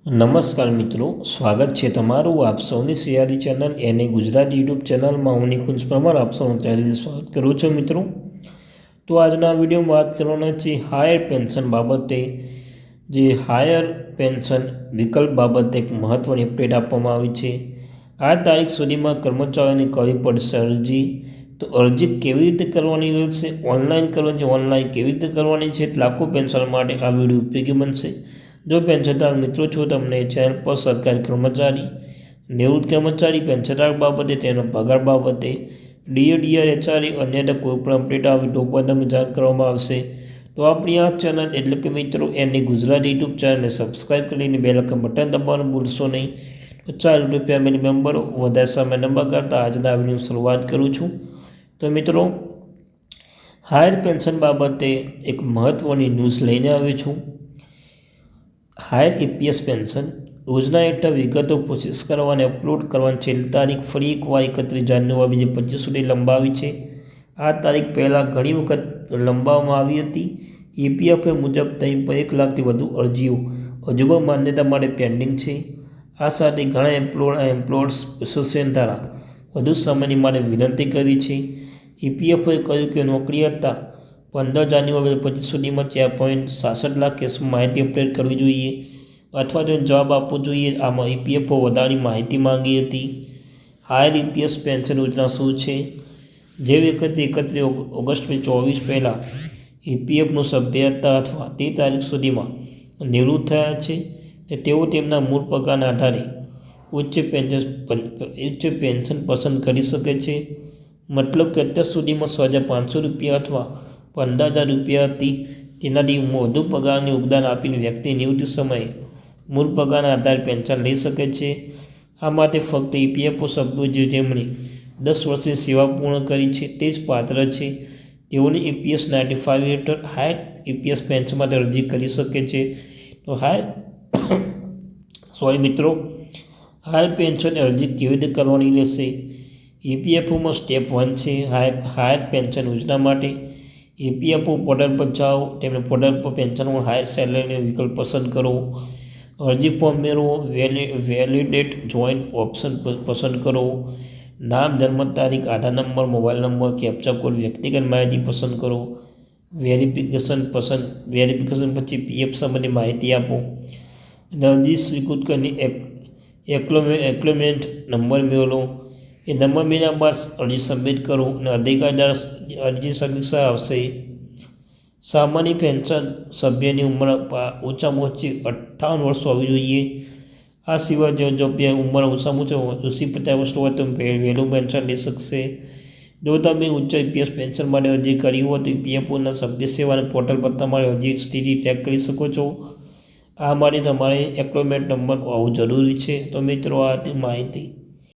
નમસ્કાર મિત્રો, સ્વાગત છે તમારું આપ સૌની સિયારી ચેનલ એને ગુજરાત યુટ્યુબ ચેનલમાં હું નિકુંજ પરમાર આપ સૌનું તહેથી સ્વાગત કરું છું મિત્રો। તો આજના વિડીયોમાં વાત કરવાના છે હાયર પેન્શન બાબતે। જે હાયર પેન્શન વિકલ્પ બાબતે એક મહત્ત્વની અપડેટ આપવામાં આવી છે। આ તારીખ સુધીમાં કર્મચારીઓને કરવી પડશે અરજી। તો અરજી કેવી રીતે કરવાની રહેશે, ઓનલાઈન કરવાની છે, ઓનલાઈન કેવી રીતે કરવાની છે, લાખો પેન્શન માટે આ વિડીયો ઉપયોગી બનશે। જો પેન્શનધારક મિત્રો છો તમને ચેનલ પર સરકારી કર્મચારી, નિવૃત્ત કર્મચારી પેન્શનધારક બાબતે તેનો પગાર બાબતે ડીએ ડીઆર એચઆરએ અન્યથા કોઈપણ અપડેટ આવે તો પણ તમને જાણ કરવામાં આવશે। તો આપણી આ ચેનલ એટલે કે મિત્રો એની ગુજરાતી યુટ્યુબ ચેનલને સબસ્ક્રાઈબ કરીને બેલ આઇકન બટન દબાવવાનું ભૂલશો નહીં। તો ચાલો યુટ્યુબ ફેમિલી મેમ્બરો વધારે સમય ન બગાડતા આજના વિડીયોની શરૂઆત કરું છું। તો મિત્રો હાયર પેન્શન બાબતે એક મહત્ત્વની ન્યૂઝ લઈને આવ્યો છું। હાયર ઈપીએસ પેન્શન યોજના હેઠળ વિગતો પ્રોસેસ કરવા અને અપલોડ કરવાની છેલ્લી તારીખ ફરી એકવાર 31 જાન્યુઆરી 2025 સુધી લંબાવી છે। આ તારીખ પહેલાં ઘણી વખત લંબાવવામાં આવી હતી। ઈપીએફઓ મુજબ તેની પર 1 લાખથી વધુ અરજીઓ હજુ પણ માન્યતા માટે પેન્ડિંગ છે। આ સાથે ઘણા એમ્પ્લોયર્સ એસોસિએશન દ્વારા વધુ સમયની માટે વિનંતી કરી છે। ઈપીએફઓએ કહ્યું કે નોકરી હતા 15 જાન્યુઆરી 2025 સુધીમાં 4.66 લાખ કેસમાં માહિતી અપડેટ કરવી જોઈએ અથવા તેનો જવાબ આપવો જોઈએ। આમાં ઈપીએફઓ વધારાની માહિતી માંગી હતી। હાયર ઈપીએસ પેન્શન યોજના શું છે? જે વ્યક્તિ 31 ઓગસ્ટ 2024 પહેલાં ઈપીએફનો સભ્ય હતા અથવા તે તારીખ સુધીમાં નિવૃત્ત થયા છે તે તેઓ તેમના મૂળ પગારના આધારે ઉચ્ચ પેન્શન પસંદ કરી શકે છે। મતલબ કે અત્યાર સુધીમાં 6,500 રૂપિયા અથવા 15,000 રૂપિયા હતી તેનાથી વધુ પગારનું યોગદાન આપીને વ્યક્તિ નિવૃત્તિ સમયે મૂળ પગારના આધારે પેન્શન લઈ શકે છે। આ માટે ફક્ત ઈપીએફઓ સભ્યો જેમણે 10 વર્ષની સેવા પૂર્ણ કરી છે તે જ પાત્ર છે। તેઓને ઈપીએસ 95 હેઠળ હાયર ઈપીએસ પેન્શન માટે અરજી કરી શકે છે। તો હાયર પેન્શન અરજી કેવી રીતે કરવાની રહેશે? ઈપીએફઓમાં સ્ટેપ 1 છે હાયર પેન્શન યોજના માટે ઈપીએફઓ પોર્ટલ પર જાઓ, તેમને પોર્ટલ પર પેન્શન હાયર સેલેરીનો વિકલ્પ પસંદ કરો, અરજી ફોર્મ મેળવો, વેલિડેટ જોઈન્ટ ઓપ્શન પસંદ કરો, નામ, જન્મ તારીખ, Aadhaar number, mobile number, captcha code, વ્યક્તિગત માહિતી પસંદ કરો, વેરિફિકેશન પછી પીએફ સંબંધી માહિતી આપો, અરજી સ્વીકૃત કરીને એક્નોલેજમેન્ટ નંબર મેળવો। એ નંબર મેળવ્યા બાદ અરજી સબમિટ કરો અને અધિકારી દ્વારા અરજી સમીક્ષા આવશે। સામાન્ય પેન્શન સભ્યની ઉંમર ઓછામાં ઓછી 58 વર્ષ હોવી જોઈએ। આ સિવાય જો ઉંમર ઓછામાં ઓછી 50 વર્ષ હોય તો વહેલું પેન્શન લઈ શકશે। જો તમે ઉચ્ચ ઈપીએસ પેન્શન માટે અરજી કરી હોય તો ઈપીએફઓના સભ્ય સેવાના પોર્ટલ પર તમારી અરજી સ્થિતિ ટ્રેક કરી શકો છો। આ માટે તમારે એક્નોલેજમેન્ટ નંબર હોવું જરૂરી છે। તો મિત્રો આ હતી માહિતી।